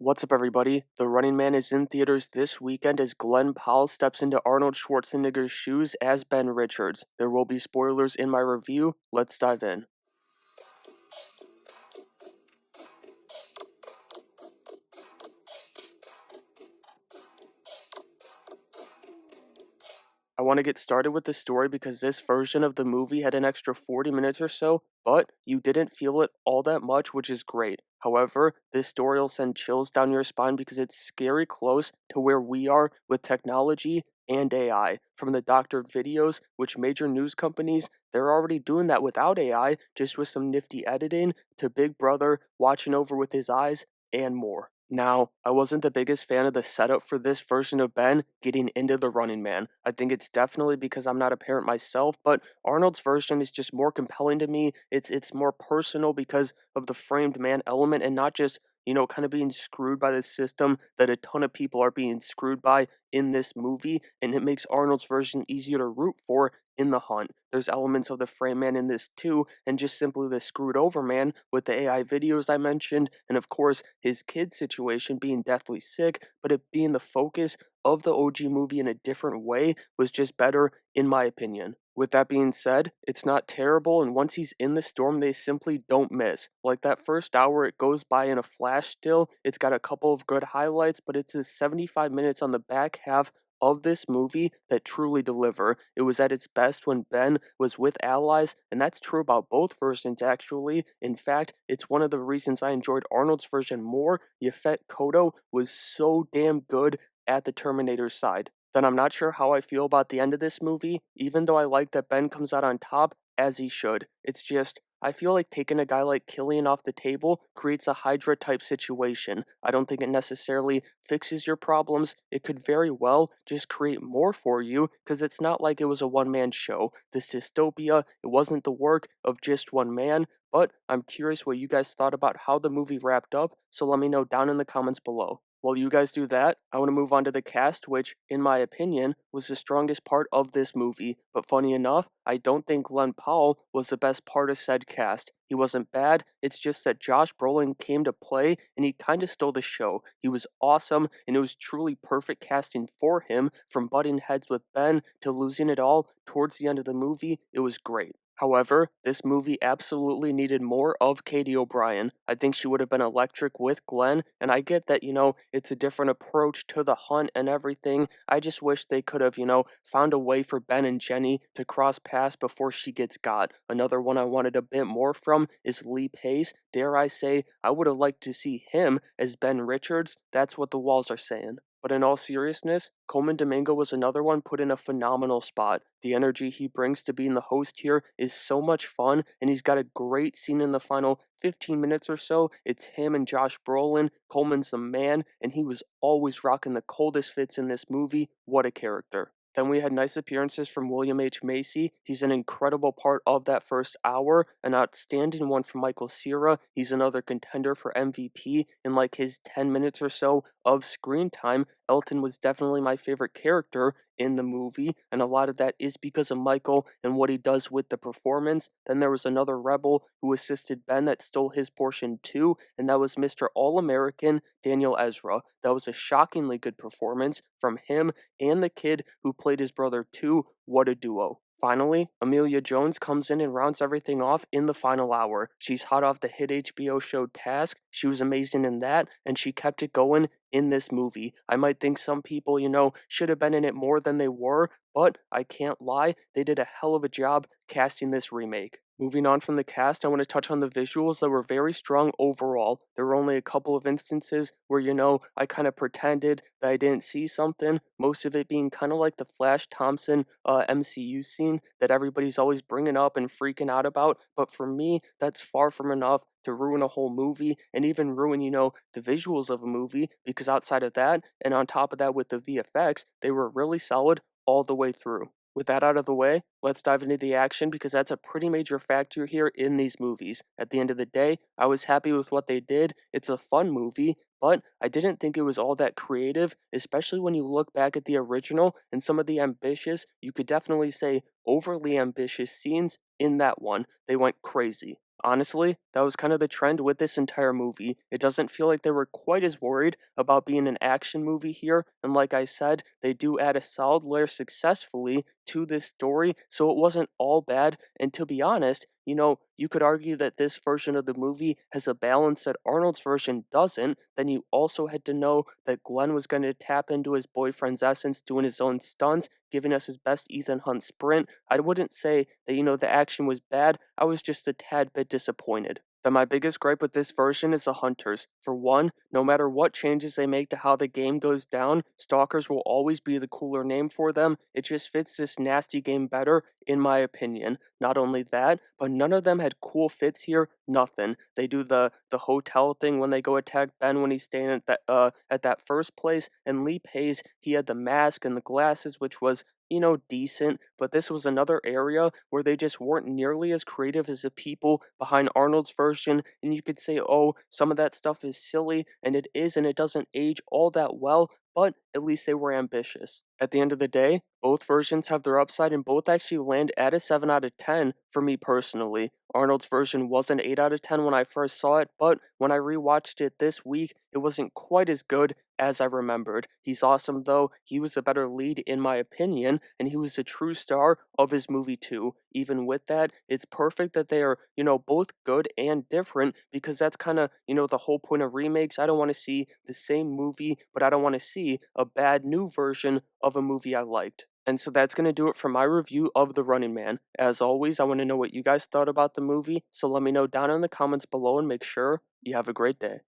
What's up, everybody? The Running Man is in theaters this weekend as Glen Powell steps into Arnold Schwarzenegger's shoes as Ben Richards. There will be spoilers in my review. Let's dive in. I want to get started with the story because this version of the movie had an extra 40 minutes or so, but you didn't feel it all that much, which is great. However, this story will send chills down your spine because it's scary close to where we are with technology and AI. From the doctored videos, which major news companies, they're already doing that without AI, just with some nifty editing, to Big Brother watching over with his eyes, and more. Now, I wasn't the biggest fan of the setup for this version of Ben getting into the Running Man. I think it's definitely because I'm not a parent myself, but Arnold's version is just more compelling to me. It's more personal because of the framed man element and not just, kind of being screwed by the system that a ton of people are being screwed by in this movie, and it makes Arnold's version easier to root for in the hunt. There's elements of the frame man in this too, and just simply the screwed over man with the AI videos I mentioned, and of course his kid situation being deathly sick, but it being the focus of the OG movie in a different way was just better in my opinion. With that being said, it's not terrible, and once he's in the storm, they simply don't miss. Like that first hour, it goes by in a flash still. It's got a couple of good highlights, but it's the 75 minutes on the back half of this movie that truly deliver. It was at its best when Ben was with allies, and that's true about both versions actually. In fact, it's one of the reasons I enjoyed Arnold's version more. Yaphet Kotto was so damn good at the Terminator's side. Then I'm not sure how I feel about the end of this movie, even though I like that Ben comes out on top, as he should. It's just, I feel like taking a guy like Killian off the table creates a Hydra type situation. I don't think it necessarily fixes your problems. It could very well just create more for you because it's not like it was a one man show. This dystopia, it wasn't the work of just one man, but I'm curious what you guys thought about how the movie wrapped up, so let me know down in the comments below. While you guys do that, I want to move on to the cast, which, in my opinion, was the strongest part of this movie. But funny enough, I don't think Glen Powell was the best part of said cast. He wasn't bad, it's just that Josh Brolin came to play and he kind of stole the show. He was awesome, and it was truly perfect casting for him, from butting heads with Ben to losing it all towards the end of the movie. It was great. However, this movie absolutely needed more of Katie O'Brien. I think she would have been electric with Glenn, and I get that, it's a different approach to the hunt and everything. I just wish they could have, found a way for Ben and Jenny to cross paths before she gets got. Another one I wanted a bit more from is Lee Pace. Dare I say, I would have liked to see him as Ben Richards. That's what the walls are saying. But in all seriousness, Coleman Domingo was another one put in a phenomenal spot. The energy he brings to being the host here is so much fun, and he's got a great scene in the final 15 minutes or so. It's him and Josh Brolin. Coleman's the man, and he was always rocking the coldest fits in this movie. What a character. Then we had nice appearances from William H. Macy. He's an incredible part of that first hour, an outstanding one from Michael Cera. He's another contender for MVP. In like his 10 minutes or so of screen time, Elton was definitely my favorite character in the movie, and a lot of that is because of Michael and what he does with the performance. Then there was another rebel who assisted Ben that stole his portion too, and that was Mr. All-American Daniel Ezra. That was a shockingly good performance from him and the kid who played his brother too. What a duo. Finally, Amelia Jones comes in and rounds everything off in the final hour. She's hot off the hit HBO show Task. She was amazing in that, and she kept it going in this movie. I might think some people, should have been in it more than they were, but I can't lie, they did a hell of a job casting this remake. Moving on from the cast, I want to touch on the visuals that were very strong overall. There were only a couple of instances where, I kind of pretended that I didn't see something, most of it being kind of like the Flash Thompson MCU scene that everybody's always bringing up and freaking out about, but for me, that's far from enough to ruin a whole movie and even ruin, the visuals of a movie, because outside of that, and on top of that with the VFX, they were really solid all the way through. With that out of the way, let's dive into the action because that's a pretty major factor here in these movies. At the end of the day, I was happy with what they did. It's a fun movie, but I didn't think it was all that creative, especially when you look back at the original and some of the ambitious, you could definitely say overly ambitious scenes in that one. They went crazy. Honestly, that was kind of the trend with this entire movie. It doesn't feel like they were quite as worried about being an action movie here, and like I said, they do add a solid layer successfully to this story, so it wasn't all bad. And to be honest, you could argue that this version of the movie has a balance that Arnold's version doesn't. Then you also had to know that Glenn was going to tap into his boyfriend's essence, doing his own stunts, giving us his best Ethan Hunt sprint. I wouldn't say that, the action was bad. I was just a tad bit disappointed. Then my biggest gripe with this version is the hunters. For one, no matter what changes they make to how the game goes down, stalkers will always be the cooler name for them. It just fits this nasty game better, in my opinion. Not only that, but none of them had cool fits here. Nothing. They do the hotel thing when they go attack Ben when he's staying at that first place, and Lee Pace, he had the mask and the glasses, which was decent, but this was another area where they just weren't nearly as creative as the people behind Arnold's version. And you could say, oh, some of that stuff is silly, and it is, and it doesn't age all that well, but at least they were ambitious. At the end of the day, both versions have their upside and both actually land at a 7 out of 10 for me personally. Arnold's version was an 8 out of 10 when I first saw it, but when I rewatched it this week, it wasn't quite as good as I remembered. He's awesome though. He was a better lead in my opinion, and he was the true star of his movie too. Even with that, it's perfect that they are, both good and different, because that's kind of, the whole point of remakes. I don't want to see the same movie, but I don't want to see a bad new version of a movie I liked. And so that's going to do it for my review of The Running Man. As always, I want to know what you guys thought about the movie, so let me know down in the comments below and make sure you have a great day.